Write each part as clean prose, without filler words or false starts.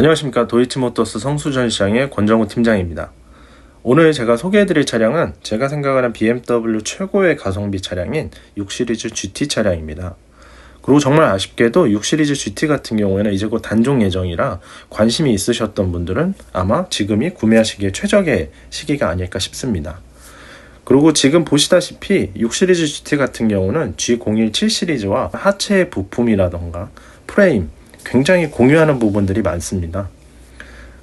안녕하십니까. 도이치모터스 성수전시장의 권정우 팀장입니다. 오늘 제가 소개해드릴 차량은 제가 생각하는 BMW 최고의 가성비 차량인 6 시리즈 GT 차량입니다. 그리고 정말 아쉽게도 6 시리즈 GT 같은 경우에는 이제 곧 단종 예정이라 관심이 있으셨던 분들은 아마 지금이 구매하시기에 최적의 시기가 아닐까 싶습니다. 그리고 지금 보시다시피 6 시리즈 GT 같은 경우는 G017 시리즈와 하체의 부품이라던가 프레임, 굉장히 공유하는 부분들이 많습니다.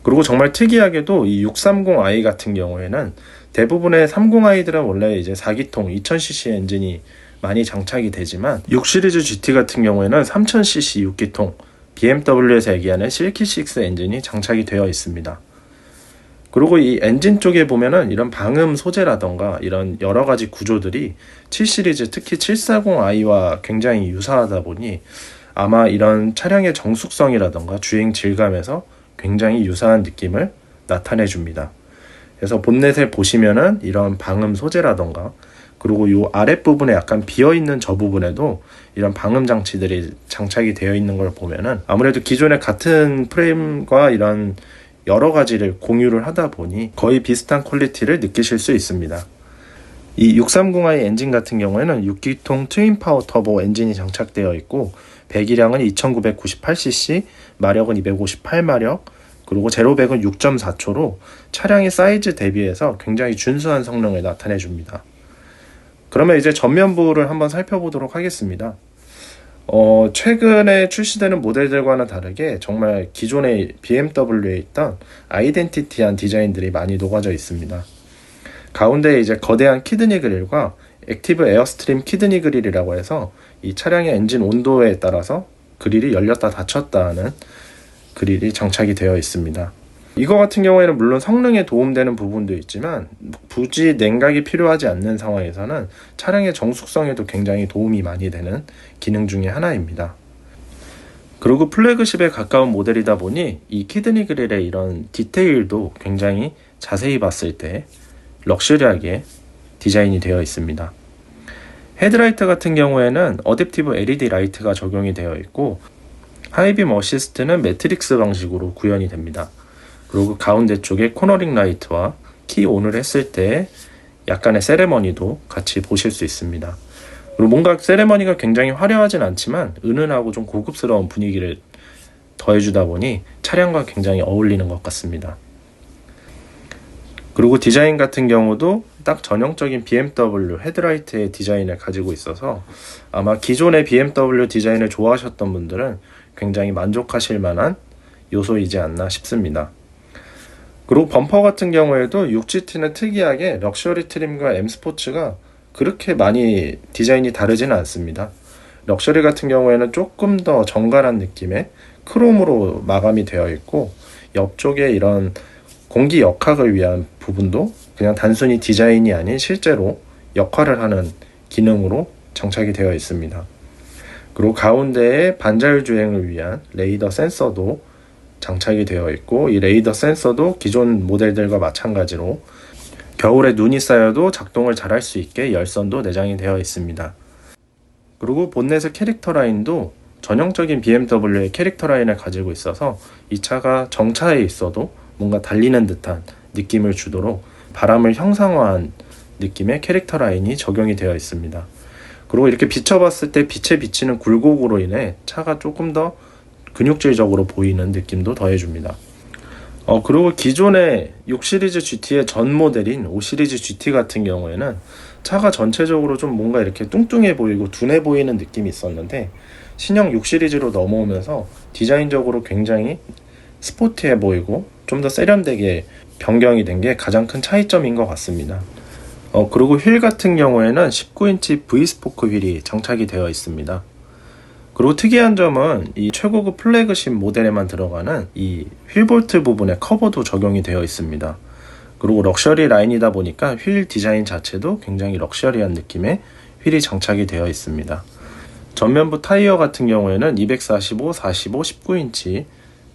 그리고 정말 특이하게도 이 630i 같은 경우에는 대부분의 30i들은 원래 이제 4기통 2000cc 엔진이 많이 장착이 되지만 6 시리즈 GT 같은 경우에는 3000cc 6기통 BMW에서 얘기하는 실키6 엔진이 장착이 되어 있습니다. 그리고 이 엔진 쪽에 보면은 이런 방음 소재라던가 이런 여러 가지 구조들이 7 시리즈 특히 740i와 굉장히 유사하다 보니 아마 이런 차량의 정숙성이라던가 주행 질감에서 굉장히 유사한 느낌을 나타내 줍니다. 그래서 본넷에 보시면은 이런 방음 소재라던가 그리고 이 아랫부분에 약간 비어있는 저 부분에도 이런 방음 장치들이 장착이 되어 있는 걸 보면은 아무래도 기존의 같은 프레임과 이런 여러 가지를 공유를 하다 보니 거의 비슷한 퀄리티를 느끼실 수 있습니다. 이 630i 엔진 같은 경우에는 6기통 트윈파워 터보 엔진이 장착되어 있고 배기량은 2998cc, 마력은 258마력, 그리고 제로 100은 6.4초로 차량의 사이즈 대비해서 굉장히 준수한 성능을 나타내 줍니다. 그러면 이제 전면부를 한번 살펴보도록 하겠습니다. 최근에 출시되는 모델들과는 다르게 정말 기존의 BMW에 있던 아이덴티티한 디자인들이 많이 녹아져 있습니다. 가운데에 이제 거대한 키드니 그릴과 액티브 에어스트림 키드니 그릴이라고 해서 이 차량의 엔진 온도에 따라서 그릴이 열렸다 닫혔다 하는 그릴이 장착이 되어 있습니다. 이거 같은 경우에는 물론 성능에 도움되는 부분도 있지만 굳이 냉각이 필요하지 않는 상황에서는 차량의 정숙성에도 굉장히 도움이 많이 되는 기능 중에 하나입니다. 그리고 플래그십에 가까운 모델이다 보니 이 키드니 그릴의 이런 디테일도 굉장히 자세히 봤을 때 럭셔리하게 디자인이 되어 있습니다. 헤드라이트 같은 경우에는 어댑티브 LED 라이트가 적용이 되어 있고 하이빔 어시스트는 매트릭스 방식으로 구현이 됩니다. 그리고 가운데 쪽에 코너링 라이트와 키 온을 했을 때 약간의 세레머니도 같이 보실 수 있습니다. 그리고 뭔가 세레머니가 굉장히 화려하진 않지만 은은하고 좀 고급스러운 분위기를 더해주다 보니 차량과 굉장히 어울리는 것 같습니다. 그리고 디자인 같은 경우도 딱 전형적인 BMW 헤드라이트의 디자인을 가지고 있어서 아마 기존의 BMW 디자인을 좋아하셨던 분들은 굉장히 만족하실 만한 요소이지 않나 싶습니다. 그리고 범퍼 같은 경우에도 6GT는 특이하게 럭셔리 트림과 M 스포츠가 그렇게 많이 디자인이 다르지는 않습니다. 럭셔리 같은 경우에는 조금 더 정갈한 느낌의 크롬으로 마감이 되어 있고 옆쪽에 이런 공기 역학을 위한 부분도 그냥 단순히 디자인이 아닌 실제로 역할을 하는 기능으로 장착이 되어 있습니다. 그리고 가운데에 반자율 주행을 위한 레이더 센서도 장착이 되어 있고 이 레이더 센서도 기존 모델들과 마찬가지로 겨울에 눈이 쌓여도 작동을 잘 할 수 있게 열선도 내장이 되어 있습니다. 그리고 본넷의 캐릭터 라인도 전형적인 BMW의 캐릭터 라인을 가지고 있어서 이 차가 정차해 있어도 뭔가 달리는 듯한 느낌을 주도록 바람을 형상화한 느낌의 캐릭터 라인이 적용이 되어 있습니다. 그리고 이렇게 비춰봤을 때 빛에 비치는 굴곡으로 인해 차가 조금 더 근육질적으로 보이는 느낌도 더해줍니다. 그리고 기존의 6 시리즈 GT의 전 모델인 5 시리즈 GT 같은 경우에는 차가 전체적으로 좀 뭔가 이렇게 뚱뚱해 보이고 둔해 보이는 느낌이 있었는데 신형 6 시리즈로 넘어오면서 디자인적으로 굉장히 스포티해 보이고 좀 더 세련되게 변경이 된 게 가장 큰 차이점인 것 같습니다. 그리고 휠 같은 경우에는 19인치 V스포크 휠이 장착이 되어 있습니다. 그리고 특이한 점은 이 최고급 플래그십 모델에만 들어가는 이 휠볼트 부분에 커버도 적용이 되어 있습니다. 그리고 럭셔리 라인이다 보니까 휠 디자인 자체도 굉장히 럭셔리한 느낌의 휠이 장착이 되어 있습니다. 전면부 타이어 같은 경우에는 245, 45, 19인치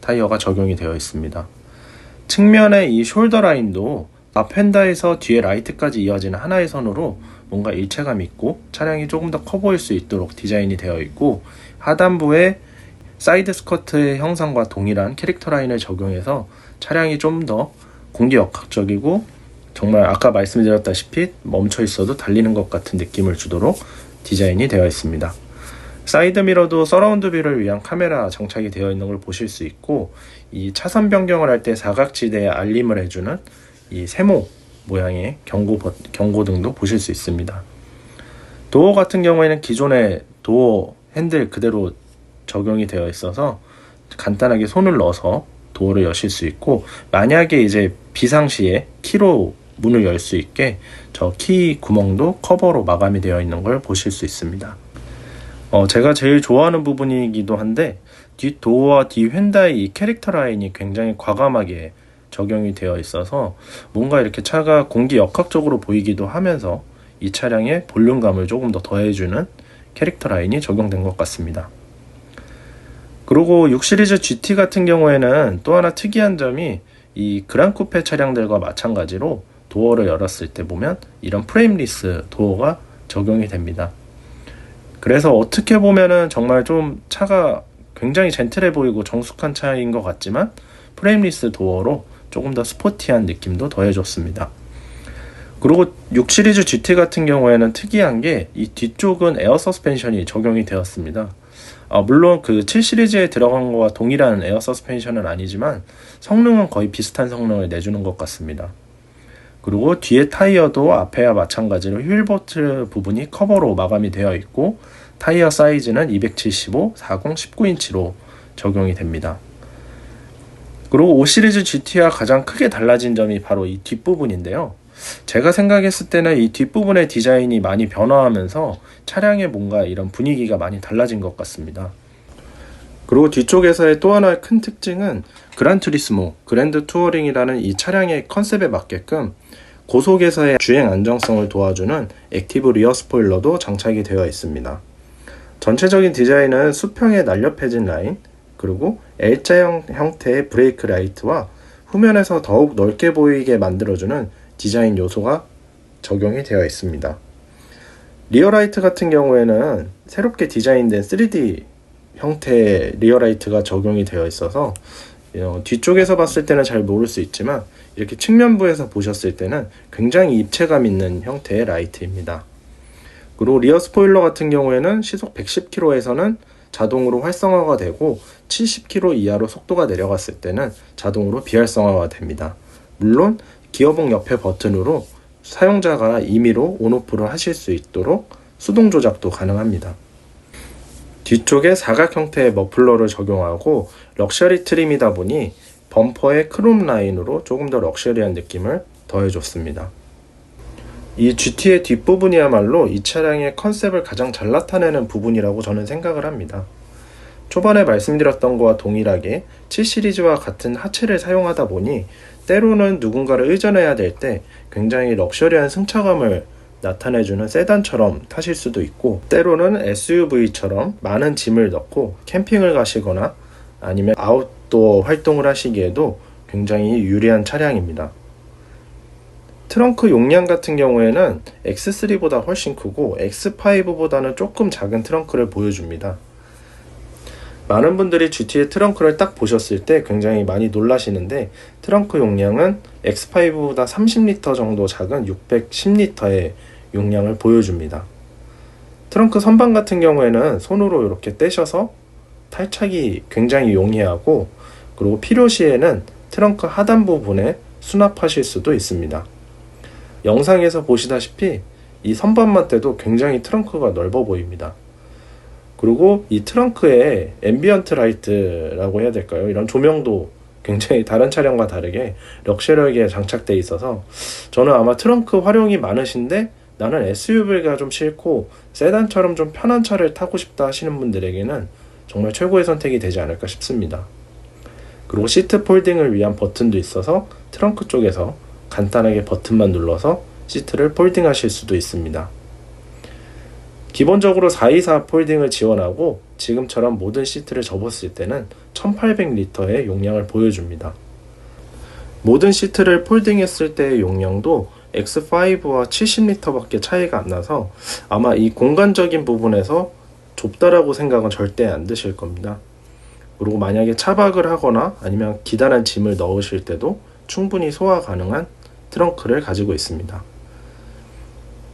타이어가 적용이 되어 있습니다. 측면의 이 숄더 라인도 앞 휀다에서 뒤에 라이트까지 이어지는 하나의 선으로 뭔가 일체감 있고 차량이 조금 더 커 보일 수 있도록 디자인이 되어 있고 하단부에 사이드 스커트의 형상과 동일한 캐릭터 라인을 적용해서 차량이 좀 더 공기역학적이고 정말 아까 말씀드렸다시피 멈춰 있어도 달리는 것 같은 느낌을 주도록 디자인이 되어 있습니다. 사이드 미러도 서라운드 뷰를 위한 카메라 장착이 되어 있는 걸 보실 수 있고, 이 차선 변경을 할 때 사각지대에 알림을 해주는 이 세모 모양의 경고등도 보실 수 있습니다. 도어 같은 경우에는 기존의 도어 핸들 그대로 적용이 되어 있어서 간단하게 손을 넣어서 도어를 여실 수 있고, 만약에 이제 비상시에 키로 문을 열 수 있게 저 키 구멍도 커버로 마감이 되어 있는 걸 보실 수 있습니다. 제가 제일 좋아하는 부분이기도 한데, 뒷 도어와 뒤 휀다의 이 캐릭터 라인이 굉장히 과감하게 적용이 되어 있어서 뭔가 이렇게 차가 공기 역학적으로 보이기도 하면서 이 차량의 볼륨감을 조금 더 더해주는 캐릭터 라인이 적용된 것 같습니다. 그리고 6 시리즈 GT 같은 경우에는 또 하나 특이한 점이, 이 그란 쿠페 차량들과 마찬가지로 도어를 열었을 때 보면 이런 프레임리스 도어가 적용이 됩니다. 그래서 어떻게 보면은 정말 좀 차가 굉장히 젠틀해 보이고 정숙한 차인 것 같지만, 프레임리스 도어로 조금 더 스포티한 느낌도 더해줬습니다. 그리고 6 시리즈 GT 같은 경우에는 특이한 게 이 뒤쪽은 에어 서스펜션이 적용이 되었습니다. 물론 그 7 시리즈에 들어간 거와 동일한 에어 서스펜션은 아니지만 성능은 거의 비슷한 성능을 내주는 것 같습니다. 그리고 뒤에 타이어도 앞에와 마찬가지로 휠보트 부분이 커버로 마감이 되어 있고, 타이어 사이즈는 275, 40, 19인치로 적용이 됩니다. 그리고 5 시리즈 GT와 가장 크게 달라진 점이 바로 이 뒷부분인데요. 제가 생각했을 때는 이 뒷부분의 디자인이 많이 변화하면서 차량의 뭔가 이런 분위기가 많이 달라진 것 같습니다. 그리고 뒤쪽에서의 또 하나의 큰 특징은 그란투리스모 그랜드 투어링이라는 이 차량의 컨셉에 맞게끔 고속에서의 주행 안정성을 도와주는 액티브 리어 스포일러도 장착이 되어 있습니다. 전체적인 디자인은 수평의 날렵해진 라인, 그리고 L자형 형태의 브레이크 라이트와 후면에서 더욱 넓게 보이게 만들어주는 디자인 요소가 적용이 되어 있습니다. 리어라이트 같은 경우에는 새롭게 디자인된 3D 형태의 리어라이트가 적용이 되어 있어서 뒤쪽에서 봤을 때는 잘 모를 수 있지만 이렇게 측면부에서 보셨을 때는 굉장히 입체감 있는 형태의 라이트입니다. 그리고 리어 스포일러 같은 경우에는 시속 110km에서는 자동으로 활성화가 되고 70km 이하로 속도가 내려갔을 때는 자동으로 비활성화가 됩니다. 물론 기어봉 옆에 버튼으로 사용자가 임의로 온오프를 하실 수 있도록 수동 조작도 가능합니다. 뒤쪽에 사각 형태의 머플러를 적용하고 럭셔리 트림이다 보니 범퍼의 크롬 라인으로 조금 더 럭셔리한 느낌을 더해줬습니다. 이 GT의 뒷부분이야말로 이 차량의 컨셉을 가장 잘 나타내는 부분이라고 저는 생각을 합니다. 초반에 말씀드렸던 것과 동일하게 7 시리즈와 같은 하체를 사용하다 보니 때로는 누군가를 의존해야 될 때 굉장히 럭셔리한 승차감을 나타내주는 세단처럼 타실 수도 있고, 때로는 SUV처럼 많은 짐을 넣고 캠핑을 가시거나 아니면 아웃도어 활동을 하시기에도 굉장히 유리한 차량입니다. 트렁크 용량 같은 경우에는 X3보다 훨씬 크고 X5보다는 조금 작은 트렁크를 보여줍니다. 많은 분들이 GT의 트렁크를 딱 보셨을 때 굉장히 많이 놀라시는데, 트렁크 용량은 X5보다 30L 정도 작은 610L의 용량을 보여줍니다. 트렁크 선반 같은 경우에는 손으로 이렇게 떼셔서 탈착이 굉장히 용이하고, 그리고 필요시에는 트렁크 하단 부분에 수납하실 수도 있습니다. 영상에서 보시다시피 이 선반만 떼도 굉장히 트렁크가 넓어 보입니다. 그리고 이 트렁크에 앰비언트 라이트라고 해야 될까요? 이런 조명도 굉장히 다른 차량과 다르게 럭셔리하게 장착되어 있어서 저는 아마 트렁크 활용이 많으신데 나는 SUV가 좀 싫고 세단처럼 좀 편한 차를 타고 싶다 하시는 분들에게는 정말 최고의 선택이 되지 않을까 싶습니다. 그리고 시트 폴딩을 위한 버튼도 있어서 트렁크 쪽에서 간단하게 버튼만 눌러서 시트를 폴딩 하실 수도 있습니다. 기본적으로 424 폴딩을 지원하고 지금처럼 모든 시트를 접었을 때는 1800L의 용량을 보여줍니다. 모든 시트를 폴딩했을 때의 용량도 X5와 70L밖에 차이가 안 나서 아마 이 공간적인 부분에서 좁다라고 생각은 절대 안 드실 겁니다. 그리고 만약에 차박을 하거나 아니면 기다란 짐을 넣으실 때도 충분히 소화 가능한 트렁크를 가지고 있습니다.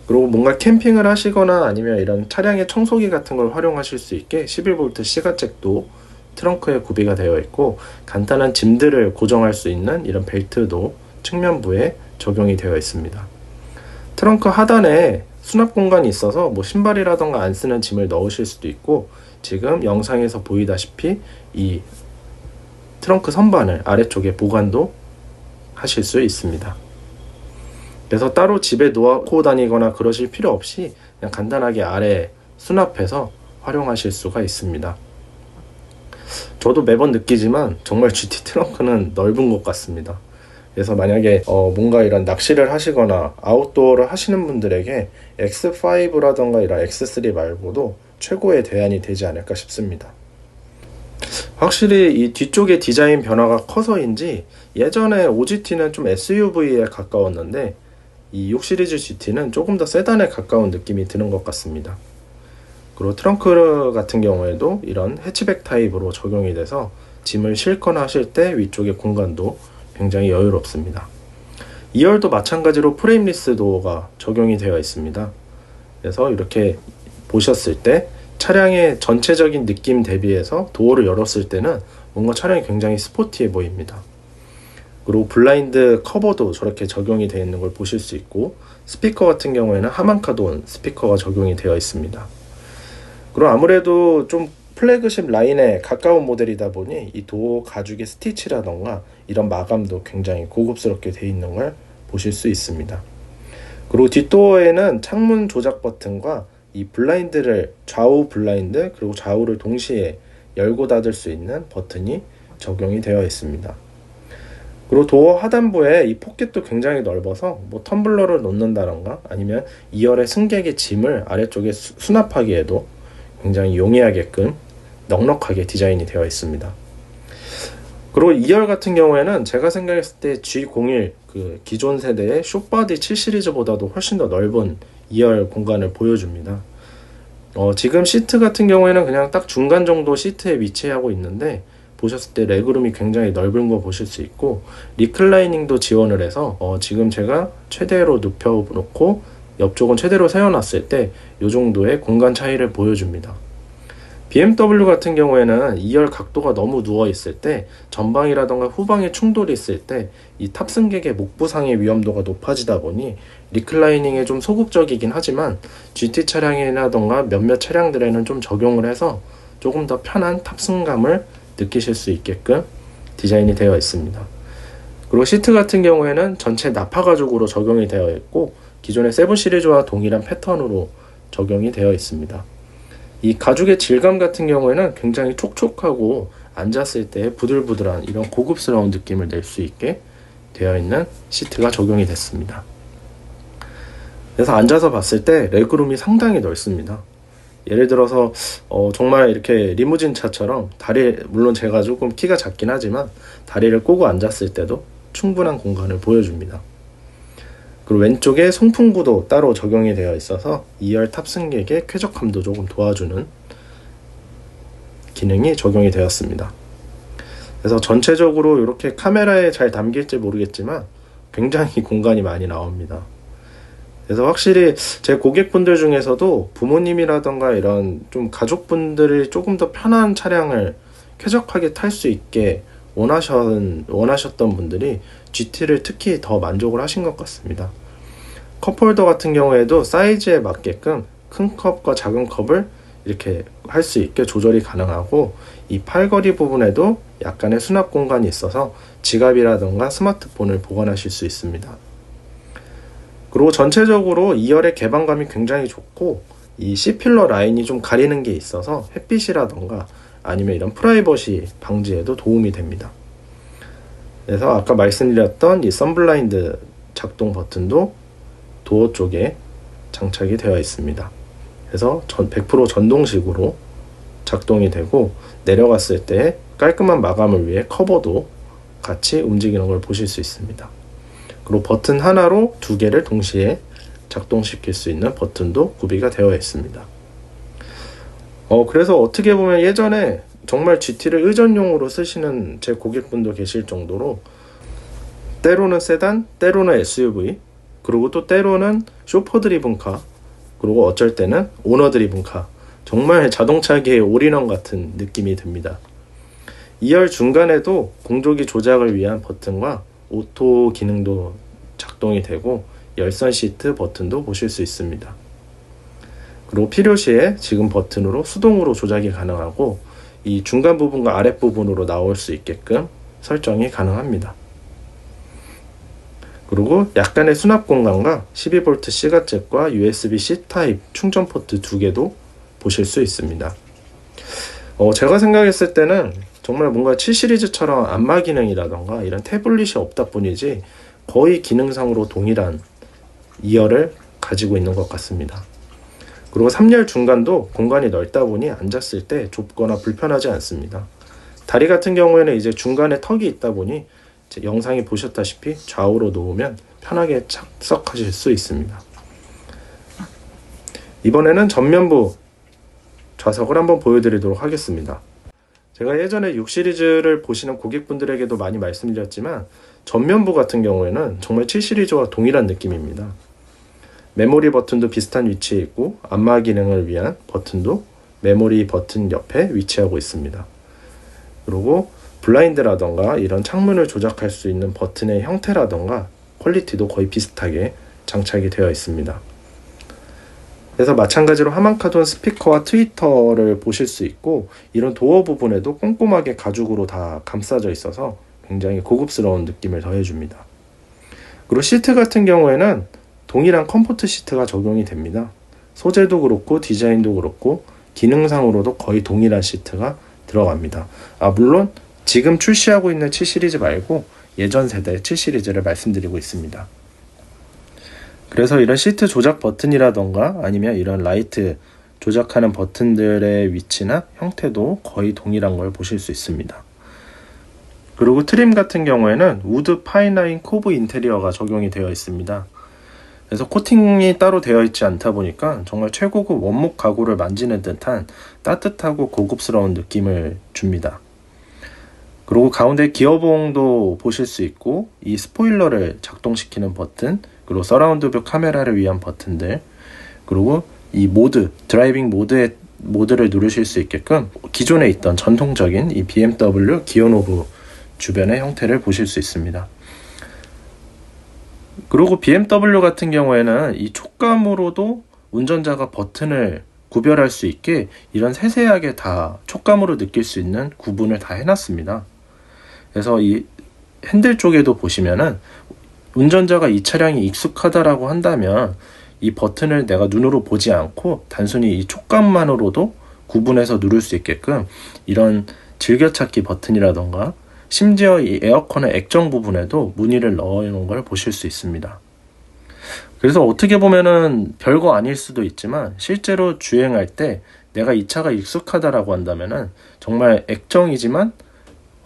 그리고 뭔가 캠핑을 하시거나 아니면 이런 차량의 청소기 같은 걸 활용하실 수 있게 11V 시가잭도 트렁크에 구비가 되어 있고, 간단한 짐들을 고정할 수 있는 이런 벨트도 측면부에 적용이 되어 있습니다. 트렁크 하단에 수납 공간이 있어서 뭐 신발이라던가 안 쓰는 짐을 넣으실 수도 있고, 지금 영상에서 보이다시피 이 트렁크 선반을 아래쪽에 보관도 하실 수 있습니다. 그래서 따로 집에 놓고 다니거나 그러실 필요 없이 그냥 간단하게 아래 수납해서 활용하실 수가 있습니다. 저도 매번 느끼지만 정말 GT 트렁크는 넓은 것 같습니다. 그래서 만약에 뭔가 이런 낚시를 하시거나 아웃도어를 하시는 분들에게 X5라던가 이런 X3 말고도 최고의 대안이 되지 않을까 싶습니다. 확실히 이 뒤쪽의 디자인 변화가 커서인지 예전에 OGT는 좀 SUV에 가까웠는데 이 6 시리즈 GT는 조금 더 세단에 가까운 느낌이 드는 것 같습니다. 그리고 트렁크 같은 경우에도 이런 해치백 타입으로 적용이 돼서 짐을 싣거나 하실 때 위쪽의 공간도 굉장히 여유롭습니다. 2열도 마찬가지로 프레임리스 도어가 적용이 되어 있습니다. 그래서 이렇게 보셨을 때 차량의 전체적인 느낌 대비해서 도어를 열었을 때는 뭔가 차량이 굉장히 스포티해 보입니다. 그리고 블라인드 커버도 저렇게 적용이 되어 있는 걸 보실 수 있고, 스피커 같은 경우에는 하만카돈 스피커가 적용이 되어 있습니다. 그리고 아무래도 좀 플래그십 라인에 가까운 모델이다 보니 이 도어 가죽의 스티치라던가 이런 마감도 굉장히 고급스럽게 되어 있는 걸 보실 수 있습니다. 그리고 뒷도어에는 창문 조작 버튼과 이 블라인드를 좌우 블라인드 그리고 좌우를 동시에 열고 닫을 수 있는 버튼이 적용이 되어 있습니다. 그리고 도어 하단부에 이 포켓도 굉장히 넓어서 뭐 텀블러를 놓는다던가 아니면 2열의 승객의 짐을 아래쪽에 수납하기에도 굉장히 용이하게끔 넉넉하게 디자인이 되어 있습니다. 그리고 2열 같은 경우에는 제가 생각했을 때 G01 그 기존 세대의 숏바디 7 시리즈보다도 훨씬 더 넓은 2열 공간을 보여줍니다. 지금 시트 같은 경우에는 그냥 딱 중간 정도 시트에 위치하고 있는데, 보셨을 때 레그룸이 굉장히 넓은 거 보실 수 있고, 리클라이닝도 지원을 해서 지금 제가 최대로 눕혀놓고 옆쪽은 최대로 세워놨을 때 이 정도의 공간 차이를 보여줍니다. BMW 같은 경우에는 2열 각도가 너무 누워있을 때 전방이라던가 후방에 충돌이 있을 때 이 탑승객의 목 부상의 위험도가 높아지다 보니 리클라이닝에 좀 소극적이긴 하지만 GT 차량이라던가 몇몇 차량들에는 좀 적용을 해서 조금 더 편한 탑승감을 느끼실 수 있게끔 디자인이 되어 있습니다. 그리고 시트 같은 경우에는 전체 나파 가죽으로 적용이 되어 있고, 기존의 7 시리즈와 동일한 패턴으로 적용이 되어 있습니다. 이 가죽의 질감 같은 경우에는 굉장히 촉촉하고 앉았을 때 부들부들한 이런 고급스러운 느낌을 낼 수 있게 되어 있는 시트가 적용이 됐습니다. 그래서 앉아서 봤을 때 레그룸이 상당히 넓습니다. 예를 들어서 정말 이렇게 리무진 차처럼 물론 제가 조금 키가 작긴 하지만 다리를 꼬고 앉았을 때도 충분한 공간을 보여줍니다. 그리고 왼쪽에 송풍구도 따로 적용이 되어 있어서 2열 탑승객의 쾌적함도 조금 도와주는 기능이 적용이 되었습니다. 그래서 전체적으로 이렇게 카메라에 잘 담길지 모르겠지만 굉장히 공간이 많이 나옵니다. 그래서 확실히 제 고객분들 중에서도 부모님이라던가 이런 좀 가족분들이 조금 더 편한 차량을 쾌적하게 탈 수 있게 원하셨던 분들이 GT를 특히 더 만족을 하신 것 같습니다. 컵홀더 같은 경우에도 사이즈에 맞게끔 큰 컵과 작은 컵을 이렇게 할 수 있게 조절이 가능하고, 이 팔걸이 부분에도 약간의 수납 공간이 있어서 지갑이라던가 스마트폰을 보관하실 수 있습니다. 그리고 전체적으로 2열의 개방감이 굉장히 좋고, 이 C필러 라인이 좀 가리는 게 있어서 햇빛이라던가 아니면 이런 프라이버시 방지에도 도움이 됩니다. 그래서 아까 말씀드렸던 이 선블라인드 작동 버튼도 도어 쪽에 장착이 되어 있습니다. 그래서 100% 전동식으로 작동이 되고, 내려갔을 때 깔끔한 마감을 위해 커버도 같이 움직이는 걸 보실 수 있습니다. 그리고 버튼 하나로 2개를 동시에 작동시킬 수 있는 버튼도 구비가 되어 있습니다. 그래서 어떻게 보면 예전에 정말 GT를 의전용으로 쓰시는 제 고객분도 계실 정도로 때로는 세단, 때로는 SUV, 그리고 또 때로는 쇼퍼 드리븐카, 그리고 어쩔 때는 오너 드리븐카, 정말 자동차계의 올인원 같은 느낌이 듭니다. 2열 중간에도 공조기 조작을 위한 버튼과 오토 기능도 작동이 되고 열선 시트 버튼도 보실 수 있습니다. 그리고 필요시에 지금 버튼으로 수동으로 조작이 가능하고 이 중간 부분과 아랫 부분으로 나올 수 있게끔 설정이 가능합니다. 그리고 약간의 수납 공간과 12V C가잭과 USB-C 타입 충전 포트 2개도 보실 수 있습니다. 제가 생각했을 때는 정말 뭔가 7 시리즈처럼 안마 기능이라던가 이런 태블릿이 없다 뿐이지 거의 기능상으로 동일한 2열을 가지고 있는 것 같습니다. 그리고 3열 중간도 공간이 넓다 보니 앉았을 때 좁거나 불편하지 않습니다. 다리 같은 경우에는 이제 중간에 턱이 있다 보니 영상에 보셨다시피 좌우로 놓으면 편하게 착석하실 수 있습니다. 이번에는 전면부 좌석을 한번 보여드리도록 하겠습니다. 제가 예전에 6 시리즈를 보시는 고객분들에게도 많이 말씀드렸지만 전면부 같은 경우에는 정말 7 시리즈와 동일한 느낌입니다. 메모리 버튼도 비슷한 위치에 있고 안마 기능을 위한 버튼도 메모리 버튼 옆에 위치하고 있습니다. 그리고 블라인드라던가 이런 창문을 조작할 수 있는 버튼의 형태라던가 퀄리티도 거의 비슷하게 장착이 되어 있습니다. 그래서 마찬가지로 하만카돈 스피커와 트위터를 보실 수 있고 이런 도어 부분에도 꼼꼼하게 가죽으로 다 감싸져 있어서 굉장히 고급스러운 느낌을 더해줍니다. 그리고 시트 같은 경우에는 동일한 컴포트 시트가 적용이 됩니다. 소재도 그렇고 디자인도 그렇고 기능상으로도 거의 동일한 시트가 들어갑니다. 물론 지금 출시하고 있는 7 시리즈 말고 예전 세대 7 시리즈를 말씀드리고 있습니다. 그래서 이런 시트 조작 버튼이라던가 아니면 이런 라이트 조작하는 버튼들의 위치나 형태도 거의 동일한 걸 보실 수 있습니다. 그리고 트림 같은 경우에는 우드 파이나인 코브 인테리어가 적용이 되어 있습니다. 그래서 코팅이 따로 되어 있지 않다 보니까 정말 최고급 원목 가구를 만지는 듯한 따뜻하고 고급스러운 느낌을 줍니다. 그리고 가운데 기어봉도 보실 수 있고 이 스포일러를 작동시키는 버튼, 그리고 서라운드 뷰 카메라를 위한 버튼들, 그리고 이 모드, 드라이빙 모드를 누르실 수 있게끔 기존에 있던 전통적인 이 BMW 기어 노브 주변의 형태를 보실 수 있습니다. 그리고 BMW 같은 경우에는 이 촉감으로도 운전자가 버튼을 구별할 수 있게 이런 세세하게 다 촉감으로 느낄 수 있는 구분을 다 해놨습니다. 그래서 이 핸들 쪽에도 보시면은 운전자가 이 차량이 익숙하다라고 한다면 이 버튼을 내가 눈으로 보지 않고 단순히 이 촉감만으로도 구분해서 누를 수 있게끔 이런 즐겨찾기 버튼이라던가 심지어 이 에어컨의 액정 부분에도 무늬를 넣어놓은 걸 보실 수 있습니다. 그래서 어떻게 보면은 별거 아닐 수도 있지만 실제로 주행할 때 내가 이 차가 익숙하다라고 한다면은 정말 액정이지만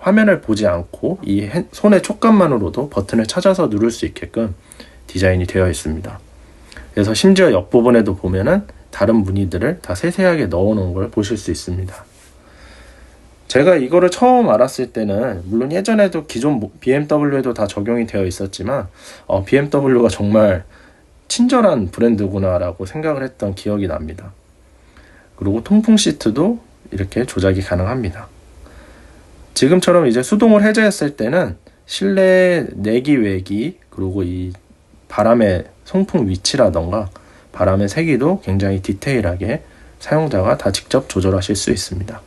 화면을 보지 않고 이 손의 촉감만으로도 버튼을 찾아서 누를 수 있게끔 디자인이 되어 있습니다. 그래서 심지어 옆부분에도 보면은 다른 무늬들을 다 세세하게 넣어놓은 걸 보실 수 있습니다. 제가 이거를 처음 알았을 때는 물론 예전에도 기존 BMW에도 다 적용이 되어 있었지만 BMW가 정말 친절한 브랜드구나 라고 생각을 했던 기억이 납니다. 그리고 통풍 시트도 이렇게 조작이 가능합니다. 지금처럼 이제 수동을 해제했을 때는 실내 내기 외기 그리고 이 바람의 송풍 위치라던가 바람의 세기도 굉장히 디테일하게 사용자가 다 직접 조절하실 수 있습니다.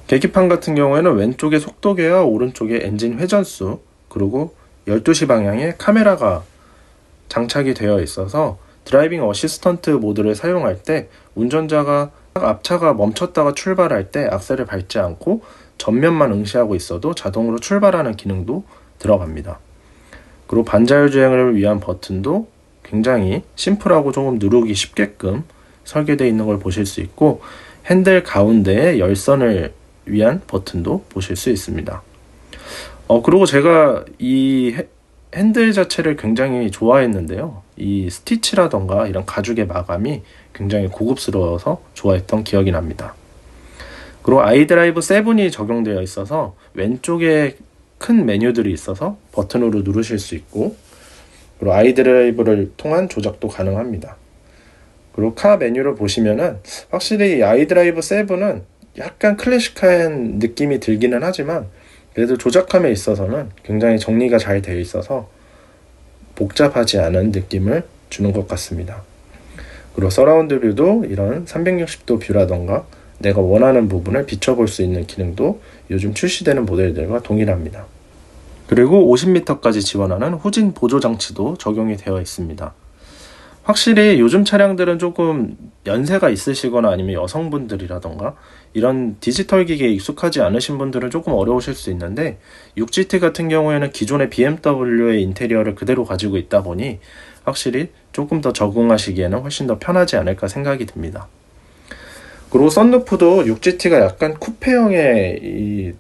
계기판 같은 경우에는 왼쪽에 속도계와 오른쪽에 엔진 회전수 그리고 12시 방향에 카메라가 장착이 되어 있어서 드라이빙 어시스턴트 모드를 사용할 때 운전자가 앞차가 멈췄다가 출발할 때 악셀을 밟지 않고 전면만 응시하고 있어도 자동으로 출발하는 기능도 들어갑니다. 그리고 반자율 주행을 위한 버튼도 굉장히 심플하고 조금 누르기 쉽게끔 설계되어 있는 걸 보실 수 있고 핸들 가운데에 열선을 위한 버튼도 보실 수 있습니다. 그리고 제가 이 핸들 자체를 굉장히 좋아했는데요. 이 스티치라던가 이런 가죽의 마감이 굉장히 고급스러워서 좋아했던 기억이 납니다. 그리고 아이드라이브 7이 적용되어 있어서 왼쪽에 큰 메뉴들이 있어서 버튼으로 누르실 수 있고, 그리고 아이드라이브를 통한 조작도 가능합니다. 그리고 카 메뉴를 보시면은 확실히 이 아이드라이브 7은 약간 클래식한 느낌이 들기는 하지만 그래도 조작함에 있어서는 굉장히 정리가 잘 되어 있어서 복잡하지 않은 느낌을 주는 것 같습니다. 그리고 서라운드 뷰도 이런 360도 뷰라던가 내가 원하는 부분을 비춰볼 수 있는 기능도 요즘 출시되는 모델들과 동일합니다. 그리고 50m까지 지원하는 후진 보조 장치도 적용이 되어 있습니다. 확실히 요즘 차량들은 조금 연세가 있으시거나 아니면 여성분들이라던가 이런 디지털 기기에 익숙하지 않으신 분들은 조금 어려우실 수 있는데 6GT 같은 경우에는 기존의 BMW의 인테리어를 그대로 가지고 있다 보니 확실히 조금 더 적응하시기에는 훨씬 더 편하지 않을까 생각이 듭니다. 그리고 썬루프도 6GT가 약간 쿠페형의 이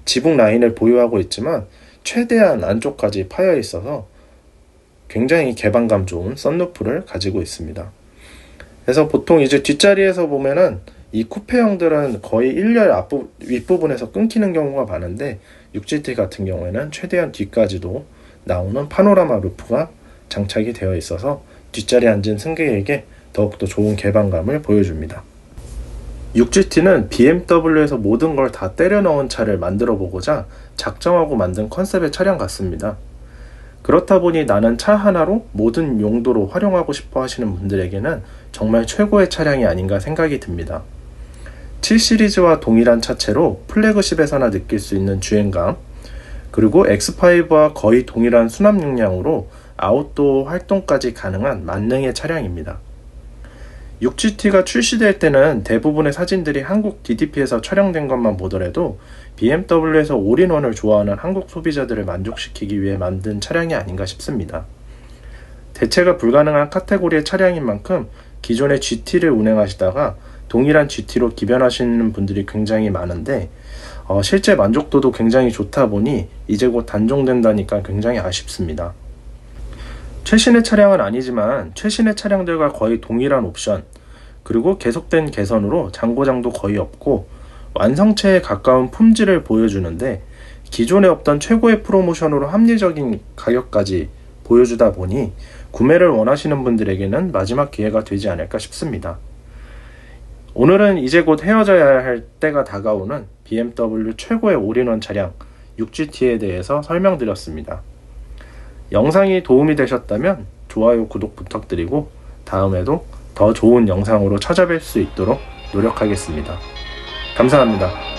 지붕 라인을 보유하고 있지만 최대한 안쪽까지 파여 있어서 굉장히 개방감 좋은 썬루프를 가지고 있습니다. 그래서 보통 이제 뒷자리에서 보면은 이 쿠페형들은 거의 1열 윗부분에서 끊기는 경우가 많은데 6GT 같은 경우에는 최대한 뒤까지도 나오는 파노라마 루프가 장착이 되어 있어서 뒷자리에 앉은 승객에게 더욱더 좋은 개방감을 보여줍니다. 6GT는 BMW에서 모든 걸 다 때려 넣은 차를 만들어 보고자 작정하고 만든 컨셉의 차량 같습니다. 그렇다 보니 나는 차 하나로 모든 용도로 활용하고 싶어 하시는 분들에게는 정말 최고의 차량이 아닌가 생각이 듭니다. 7 시리즈와 동일한 차체로 플래그십에서나 느낄 수 있는 주행감, 그리고 X5와 거의 동일한 수납 용량으로 아웃도어 활동까지 가능한 만능의 차량입니다. 6GT가 출시될 때는 대부분의 사진들이 한국 DTP에서 촬영된 것만 보더라도 BMW에서 올인원을 좋아하는 한국 소비자들을 만족시키기 위해 만든 차량이 아닌가 싶습니다. 대체가 불가능한 카테고리의 차량인 만큼 기존의 GT를 운행하시다가 동일한 GT로 기변하시는 분들이 굉장히 많은데 실제 만족도도 굉장히 좋다 보니 이제 곧 단종된다니까 굉장히 아쉽습니다. 최신의 차량은 아니지만 최신의 차량들과 거의 동일한 옵션, 그리고 계속된 개선으로 장고장도 거의 없고 완성체에 가까운 품질을 보여주는데 기존에 없던 최고의 프로모션으로 합리적인 가격까지 보여주다 보니 구매를 원하시는 분들에게는 마지막 기회가 되지 않을까 싶습니다. 오늘은 이제 곧 헤어져야 할 때가 다가오는 BMW 최고의 올인원 차량 6GT에 대해서 설명드렸습니다. 영상이 도움이 되셨다면 좋아요, 구독 부탁드리고 다음에도 더 좋은 영상으로 찾아뵐 수 있도록 노력하겠습니다. 감사합니다.